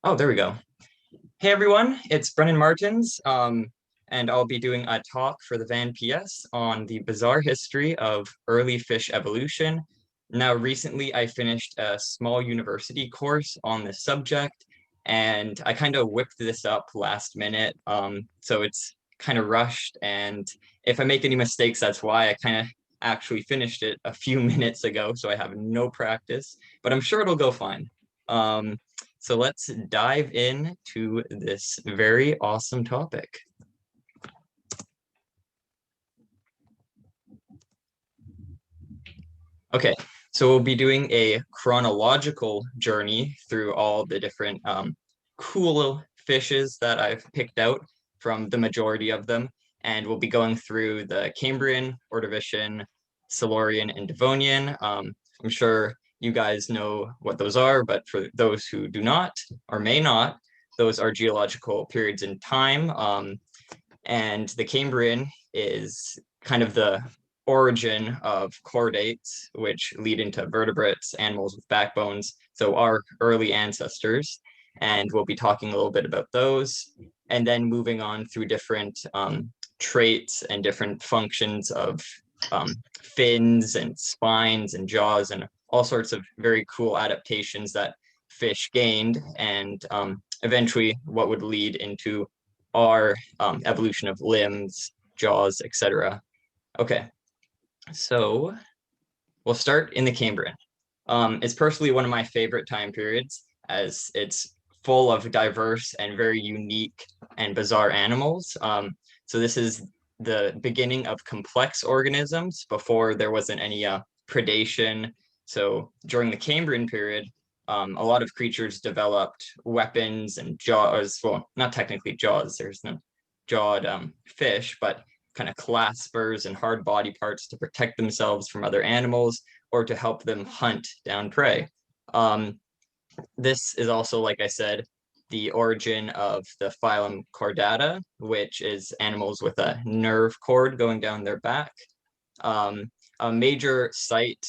Oh, there we go. Hey everyone, it's Brennan Martins, and I'll be doing a talk for the vanPS on the bizarre history of early fish evolution. Now, recently I finished a small university course on this subject, and I kind of whipped this up last minute, so it's kind of rushed, and if I make any mistakes, that's why I kind of actually finished it a few minutes ago, so I have no practice, but I'm sure it'll go fine. Um, so let's dive into this very awesome topic. Okay, so we'll be doing a chronological journey through all the different cool fishes that I've picked out from the majority of them. And we'll be going through the Cambrian, Ordovician, Silurian, and Devonian. I'm sure you guys know what those are, but for those who do not or may not, those are geological periods in time. And the Cambrian is kind of the origin of chordates, which lead into vertebrates, animals with backbones, so our early ancestors. And we'll be talking a little bit about those, and then moving on through different traits and different functions of fins and spines and jaws and all sorts of very cool adaptations that fish gained, and eventually what would lead into our evolution of limbs, jaws, etc. Okay, so we'll start in the Cambrian. It's personally one of my favorite time periods as it's full of diverse and very unique and bizarre animals. So this is the beginning of complex organisms before there wasn't any predation. So during the Cambrian period, a lot of creatures developed weapons and jaws. Well, not technically jaws. There's no jawed fish, but kind of claspers and hard body parts to protect themselves from other animals or to help them hunt down prey. Um, this is also, like I said, the origin of the phylum Chordata, which is animals with a nerve cord going down their back. A major site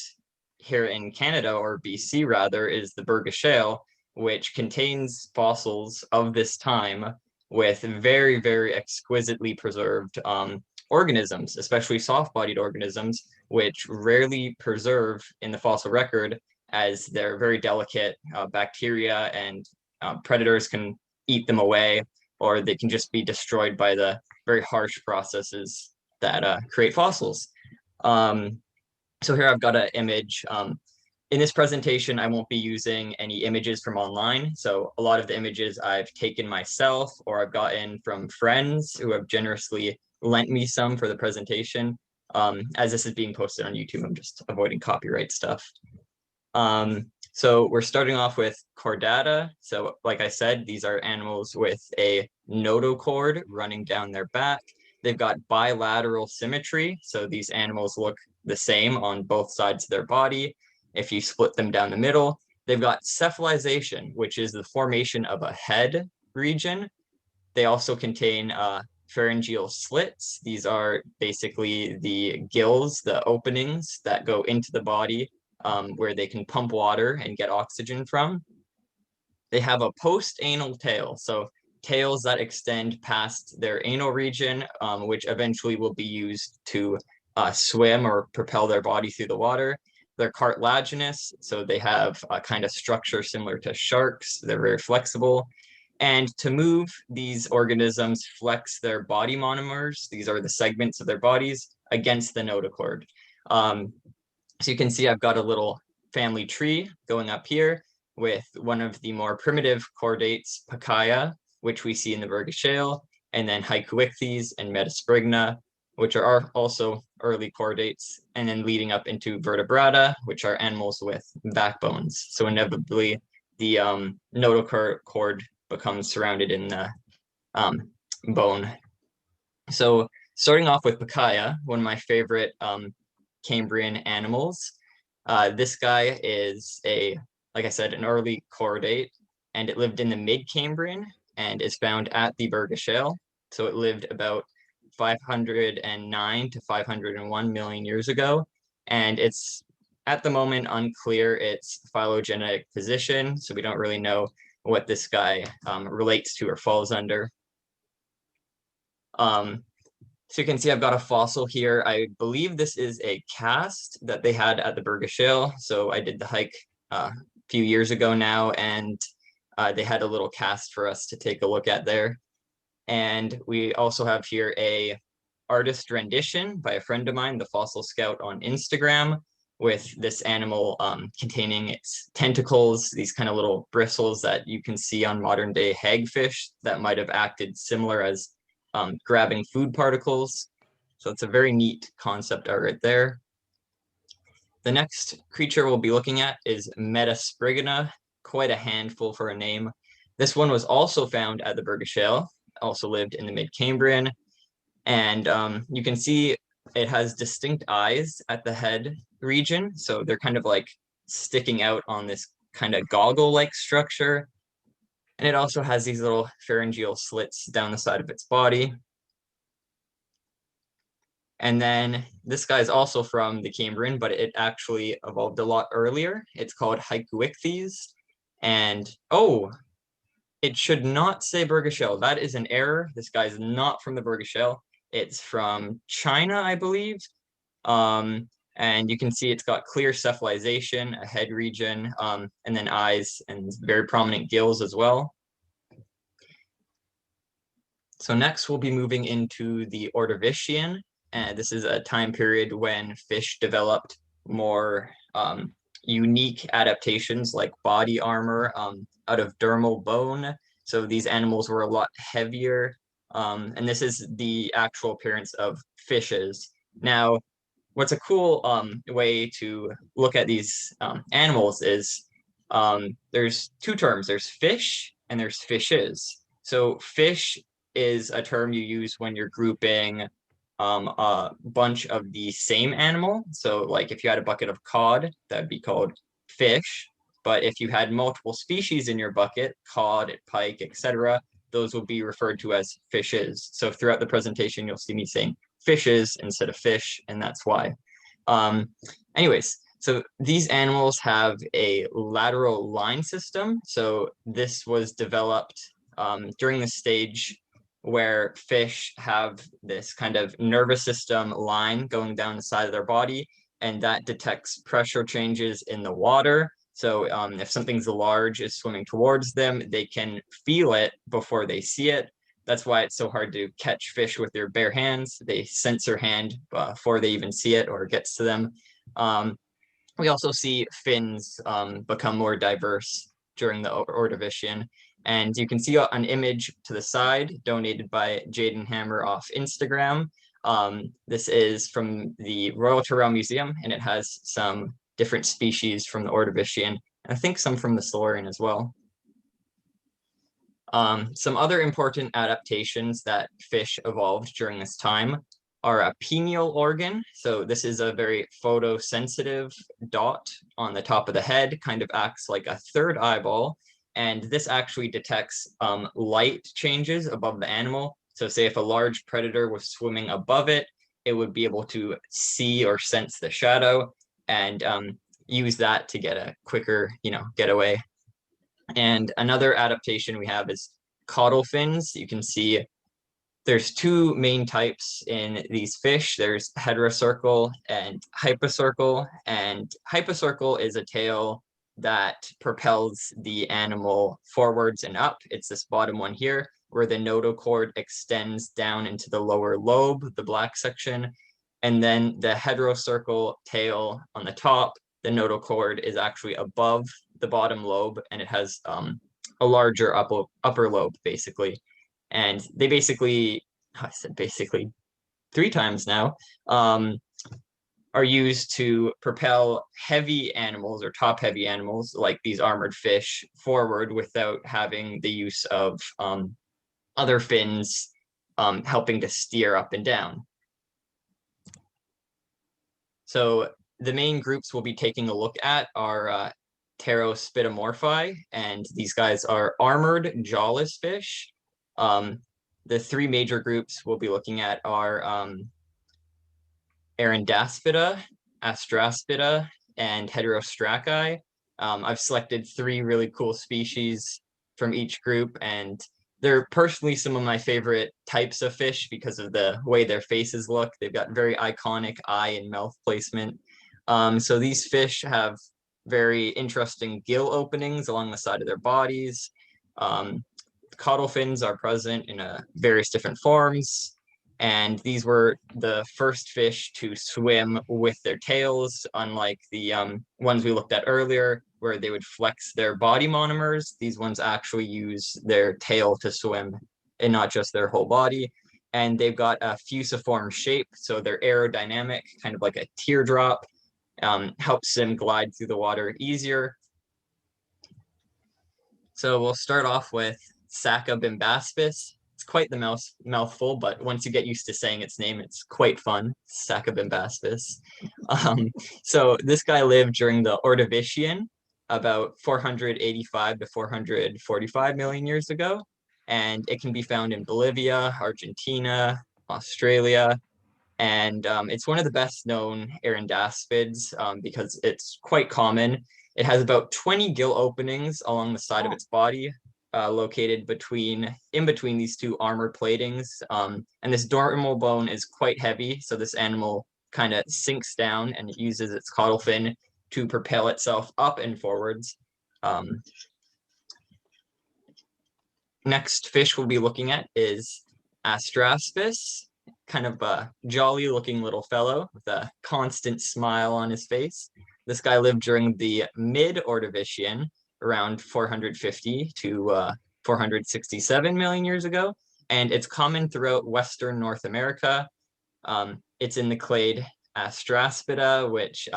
here in Canada, or BC rather, is the Burgess Shale, which contains fossils of this time with very, very exquisitely preserved organisms, especially soft-bodied organisms, which rarely preserve in the fossil record as they're very delicate bacteria and predators can eat them away, or they can just be destroyed by the very harsh processes that create fossils. Um, so here I've got an image. In this presentation, I won't be using any images from online. So a lot of the images I've taken myself or I've gotten from friends who have generously lent me some for the presentation. As this is being posted on YouTube, I'm just avoiding copyright stuff. So we're starting off with chordata. So like I said, these are animals with a notochord running down their back. They've got bilateral symmetry. So these animals look the same on both sides of their body. If you split them down the middle, they've got cephalization, which is the formation of a head region. They also contain pharyngeal slits. These are basically the gills, the openings that go into the body where they can pump water and get oxygen from. They have a post-anal tail, so tails that extend past their anal region, which eventually will be used to swim or propel their body through the water. They're cartilaginous, so they have a kind of structure similar to sharks. They're very flexible. And to move, these organisms flex their body monomers. These are the segments of their bodies against the notochord. So you can see I've got a little family tree going up here with one of the more primitive chordates, Picaya, which we see in the Burgess Shale, and then Hykuwikis and Metasprigana, which are also early chordates, and then leading up into vertebrata, which are animals with backbones. So inevitably, the notochord becomes surrounded in the bone. So starting off with Picaya, one of my favorite Cambrian animals. This guy is like I said, an early chordate, and it lived in the mid-Cambrian and is found at the Burgess Shale. So it lived about 509 to 501 million years ago, and it's at the moment unclear its phylogenetic position, so we don't really know what this guy relates to or falls under. So you can see I've got a fossil here. I believe this is a cast that they had at the Burgess Shale. So I did the hike a few years ago now, and they had a little cast for us to take a look at there. And we also have here a artist rendition by a friend of mine, the Fossil Scout on Instagram, with this animal containing its tentacles, these kind of little bristles that you can see on modern day hagfish that might have acted similar as grabbing food particles. So it's a very neat concept art right there. The next creature we'll be looking at is Metasprigana, quite a handful for a name. This one was also found at the Burgess Shale, also lived in the mid-Cambrian. And you can see it has distinct eyes at the head region. So they're kind of like sticking out on this kind of goggle-like structure. And it also has these little pharyngeal slits down the side of its body. And then this guy is also from the Cambrian, but it actually evolved a lot earlier. It's called Hykuwikis. And oh, it should not say Burgess Shale. That is an error. This guy is not from the Burgess Shale. It's from China, I believe. And you can see it's got clear cephalization, a head region, and then eyes and very prominent gills as well. So next we'll be moving into the Ordovician. And this is a time period when fish developed more unique adaptations like body armor out of dermal bone. So these animals were a lot heavier. And this is the actual appearance of fishes. Now, what's a cool way to look at these animals is there's two terms. There's fish and there's fishes. So fish is a term you use when you're grouping a bunch of the same animal. So like if you had a bucket of cod, that'd be called fish. But if you had multiple species in your bucket, cod, pike, etc., those will be referred to as fishes. So throughout the presentation, you'll see me saying fishes instead of fish, and that's why. Anyways, so these animals have a lateral line system. So this was developed during the stage where fish have this kind of nervous system line going down the side of their body, and that detects pressure changes in the water. So if something's large is swimming towards them, they can feel it before they see it. That's why it's so hard to catch fish with their bare hands. They sense their hand before they even see it or it gets to them. We also see fins become more diverse during the Ordovician. And you can see an image to the side donated by Jaden Hammer off Instagram. This is from the Royal Tyrrell Museum, and it has some different species from the Ordovician, and I think some from the Silurian as well. Some other important adaptations that fish evolved during this time are a pineal organ. So this is a very photosensitive dot on the top of the head, kind of acts like a third eyeball. And this actually detects light changes above the animal. So say if a large predator was swimming above it, it would be able to see or sense the shadow and use that to get a quicker, getaway. And another adaptation we have is caudal fins. You can see there's two main types in these fish. There's heterocircle and hypocircle. And hypocircle is a tail that propels the animal forwards and up. It's this bottom one here, where the notochord extends down into the lower lobe, the black section. And then the heterocircle tail on the top, the notochord is actually above the bottom lobe, and it has a larger upper lobe, basically. And they basically, I said basically 3 times now, are used to propel heavy animals or top-heavy animals like these armored fish forward without having the use of other fins helping to steer up and down. So the main groups we'll be taking a look at are pterospidomorphi, and these guys are armored jawless fish. The 3 major groups we'll be looking at are Arandaspida, Astraspida, and Heterostraci. I've selected 3 really cool species from each group, and they're personally some of my favorite types of fish because of the way their faces look. They've got very iconic eye and mouth placement. So these fish have very interesting gill openings along the side of their bodies. Caudal fins are present in various different forms. And these were the first fish to swim with their tails, unlike the ones we looked at earlier, where they would flex their body monomers. These ones actually use their tail to swim and not just their whole body. And they've got a fusiform shape, so they're aerodynamic, kind of like a teardrop, helps them glide through the water easier. So we'll start off with Sacabimbaspis. It's quite the mouthful, but once you get used to saying its name, it's quite fun. Sacabimbaspis. So this guy lived during the Ordovician, about 485 to 445 million years ago. And it can be found in Bolivia, Argentina, Australia. And it's one of the best known Arandaspids because it's quite common. It has about 20 gill openings along the side of its body, located in between these two armor platings. And this dorsal bone is quite heavy, so this animal kind of sinks down and it uses its caudal fin to propel itself up and forwards. Next fish we'll be looking at is Astraspis, kind of a jolly looking little fellow with a constant smile on his face. This guy lived during the mid-Ordovician, around 450 to 467 million years ago, and it's common throughout Western North America. It's in the clade Astraspida, which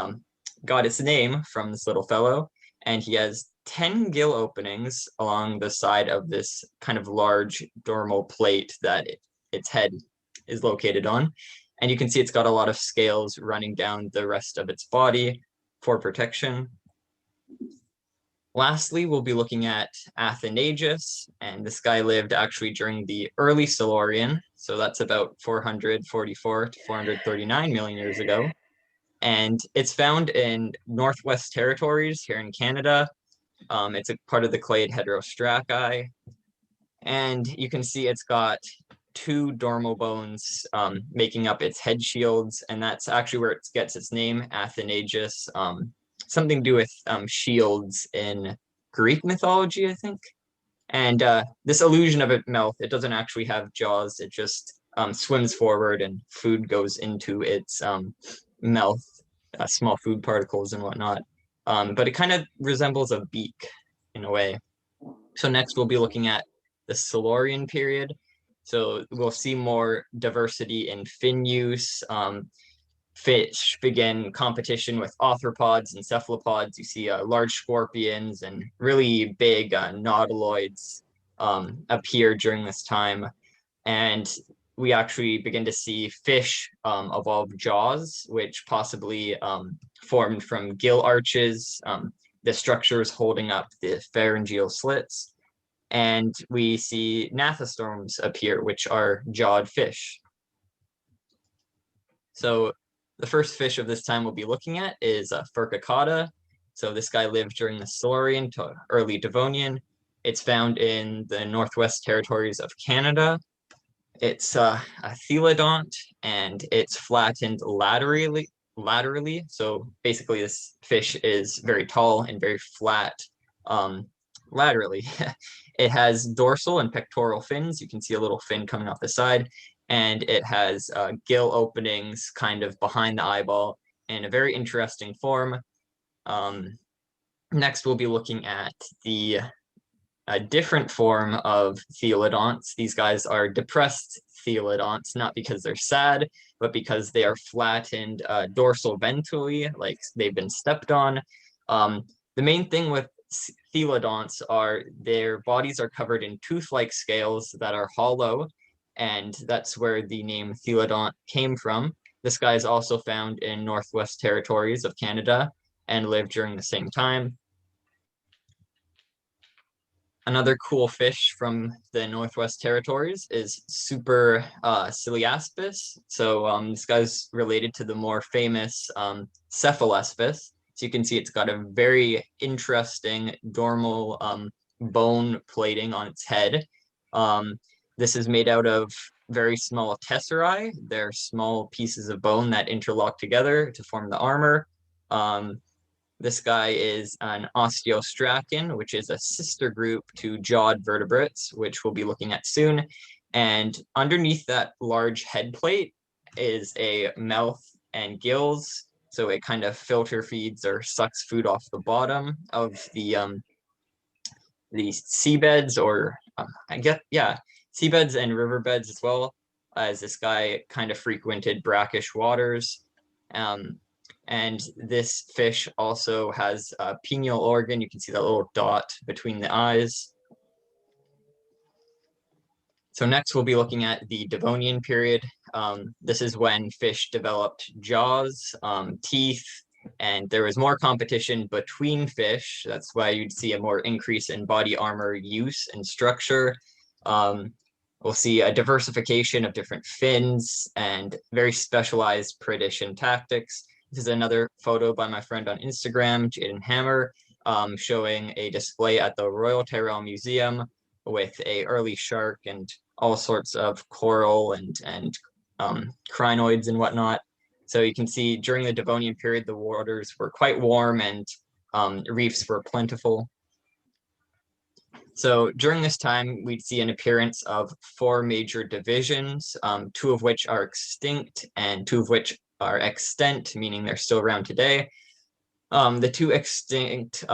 got its name from this little fellow, and he has 10 gill openings along the side of this kind of large dormal plate that its head is located on. And you can see it's got a lot of scales running down the rest of its body for protection. Lastly, we'll be looking at Athenagus, and this guy lived actually during the early Silurian, so that's about 444 to 439 million years ago. And it's found in Northwest Territories here in Canada. It's a part of the clade Heterostraci, and you can see it's got two dormal bones making up its head shields, and that's actually where it gets its name, Athenagus. Something to do with shields in Greek mythology, I think. And this illusion of a mouth, it doesn't actually have jaws. It just swims forward and food goes into its mouth, small food particles and whatnot. But it kind of resembles a beak in a way. So next we'll be looking at the Silurian period. So we'll see more diversity in fin use. Fish begin competition with arthropods and cephalopods. You see large scorpions and really big nautiloids appear during this time. And we actually begin to see fish evolve jaws, which possibly formed from gill arches, the structures holding up the pharyngeal slits. And we see gnathostorms appear, which are jawed fish. So the first fish of this time we'll be looking at is Furcicauda. So this guy lived during the Silurian to early Devonian. It's found in the Northwest Territories of Canada. It's a thelodont, and it's flattened laterally. So basically this fish is very tall and very flat laterally. It has dorsal and pectoral fins. You can see a little fin coming off the side, and it has gill openings kind of behind the eyeball in a very interesting form. Next, we'll be looking at a different form of thelodonts. These guys are depressed thelodonts, not because they're sad, but because they are flattened dorsal ventrally, like they've been stepped on. The main thing with thelodonts are their bodies are covered in tooth-like scales that are hollow, and that's where the name thelodont came from. This guy is also found in Northwest Territories of Canada and lived during the same time. Another cool fish from the Northwest Territories is Super Ciliaspis. So this guy's related to the more famous Cephalaspis. So you can see it's got a very interesting dormal bone plating on its head. This is made out of very small tesserae. They're small pieces of bone that interlock together to form the armor. This guy is an osteostrachan, which is a sister group to jawed vertebrates, which we'll be looking at soon. And underneath that large head plate is a mouth and gills. So it kind of filter feeds or sucks food off the bottom of the seabeds, or I guess, yeah, seabeds and riverbeds, as well as this guy kind of frequented brackish waters. And this fish also has a pineal organ. You can see that little dot between the eyes. So next we'll be looking at the Devonian period. This is when fish developed jaws, teeth, and there was more competition between fish. That's why you'd see a more increase in body armor use and structure. We'll see a diversification of different fins and very specialized predation tactics. This is another photo by my friend on Instagram, Jaden Hammer, showing a display at the Royal Tyrrell Museum with a early shark and all sorts of coral and crinoids and whatnot. So you can see during the Devonian period, the waters were quite warm and reefs were plentiful. So during this time, we'd see an appearance of 4 major divisions, 2 of which are extinct and 2 of which are extant, meaning they're still around today. The 2 extinct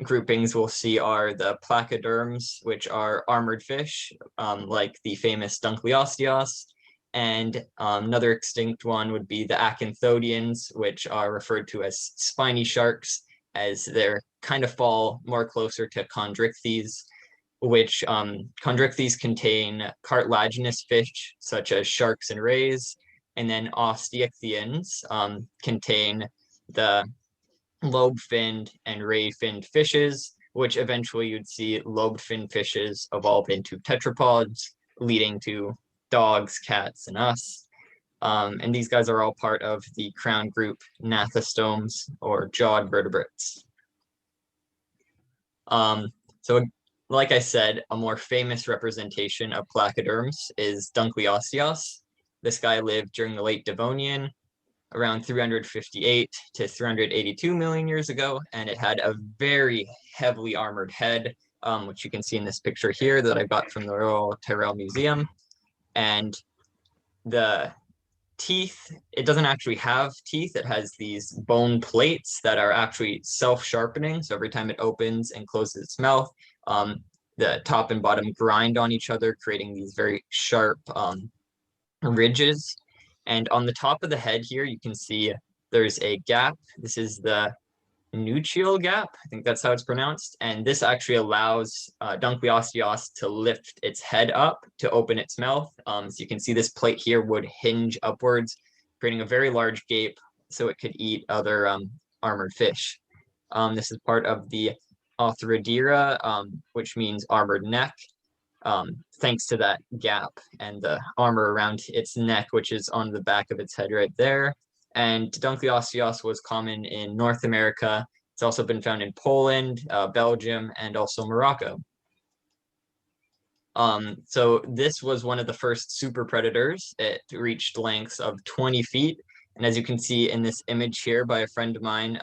groupings we'll see are the placoderms, which are armored fish, like the famous Dunkleosteos, and another extinct one would be the acanthodians, which are referred to as spiny sharks, as they're kind of fall more closer to chondrichthyes, which chondrichthyes contain cartilaginous fish, such as sharks and rays, and then osteichthyans contain the lobe-finned and ray-finned fishes, which eventually you'd see lobe-finned fishes evolve into tetrapods, leading to dogs, cats, and us. And these guys are all part of the crown group Gnathostomes, or jawed vertebrates. So like I said, a more famous representation of placoderms is Dunkleosteos. This guy lived during the late Devonian, around 358 to 382 million years ago, and it had a very heavily armored head, which you can see in this picture here that I got from the Royal Tyrrell Museum. And the teeth, it doesn't actually have teeth. It has these bone plates that are actually self-sharpening. So every time it opens and closes its mouth, the top and bottom grind on each other, creating these very sharp ridges. And on the top of the head here, you can see there's a gap. This is the nuchal gap. I think that's how it's pronounced. And this actually allows Dunkleosteos to lift its head up to open its mouth. So you can see this plate here would hinge upwards, creating a very large gape so it could eat other armored fish. This is part of the Arthrodira, which means armored neck. Thanks to that gap and the armor around its neck, which is on the back of its head right there. And Dunkleosteos was common in North America. It's also been found in Poland, Belgium, and also Morocco. So this was one of the first super predators. It reached lengths of 20 feet. And as you can see in this image here by a friend of mine,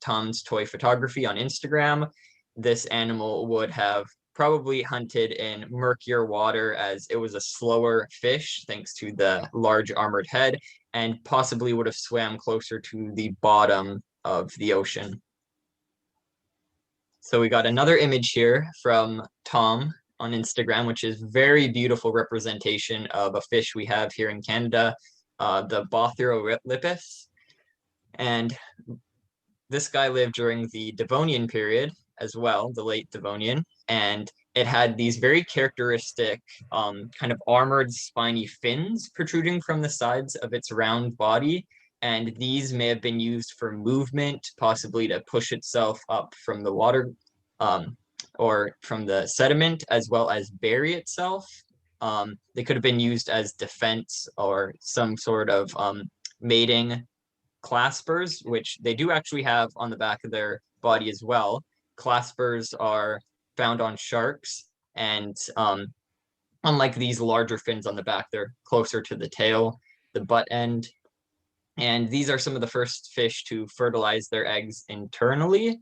Tom's Toy Photography on Instagram, this animal would have probably hunted in murkier water, as it was a slower fish thanks to the large armored head, and possibly would have swam closer to the bottom of the ocean. So we got another image here from Tom on Instagram, which is very beautiful representation of a fish we have here in Canada, the Bothyrolepis. And this guy lived during the Devonian period as well, the late Devonian, and it had these very characteristic kind of armored spiny fins protruding from the sides of its round body. And these may have been used for movement, possibly to push itself up from the water or from the sediment, as well as bury itself. They could have been used as defense or some sort of mating claspers, which they do actually have on the back of their body as well. Claspers are found on sharks. And unlike these larger fins on the back, they're closer to the tail, the butt end. And these are some of the first fish to fertilize their eggs internally.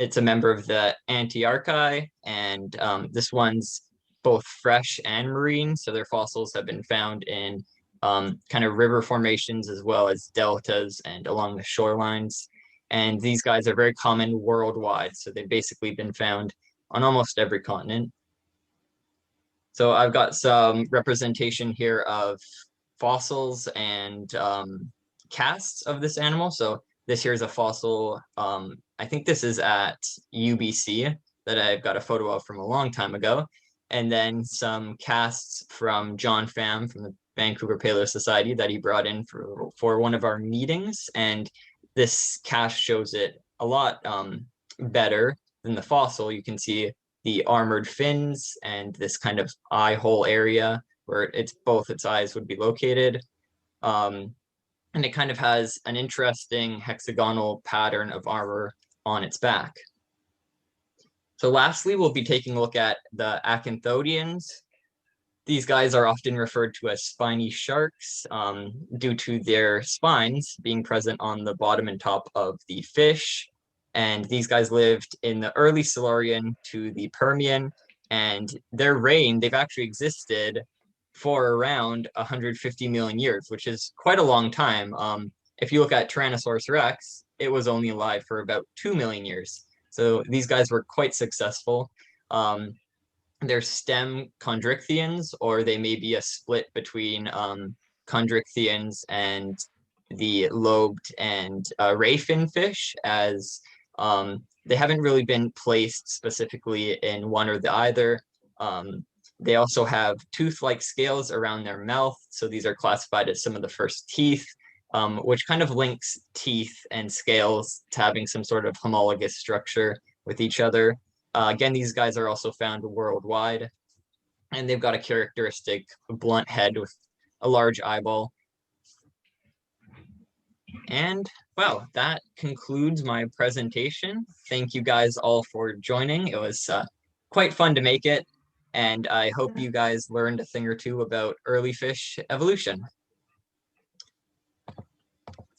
It's a member of the Antiarchaea, and this one's both fresh and marine. So their fossils have been found in kind of river formations as well as deltas and along the shorelines. And these guys are very common worldwide. So they've basically been found on almost every continent. So I've got some representation here of fossils and casts of this animal. So this here is a fossil. I think this is at UBC that I've got a photo of from a long time ago. And then some casts from John Pham from the Vancouver Paleo Society that he brought in for one of our meetings. And this cast shows it a lot better than the fossil. You can see the armored fins and this kind of eye hole area where it's both its eyes would be located. And it kind of has an interesting hexagonal pattern of armor on its back. So lastly, we'll be taking a look at the acanthodians. These guys are often referred to as spiny sharks due to their spines being present on the bottom and top of the fish. And these guys lived in the early Silurian to the Permian, and their reign, they've actually existed for around 150 million years, which is quite a long time. If you look at Tyrannosaurus rex, it was only alive for about 2 million years. So these guys were quite successful. They're stem chondrichthyans, or they may be a split between chondrichthyans and the lobed and ray fin fish, as they haven't really been placed specifically in one or the other. They also have tooth-like scales around their mouth, so these are classified as some of the first teeth, which kind of links teeth and scales to having some sort of homologous structure with each other. Again, these guys are also found worldwide, and they've got a characteristic blunt head with a large eyeball. And well, that concludes my presentation. Thank you guys all for joining. It was quite fun to make it, and I hope you guys learned a thing or two about early fish evolution.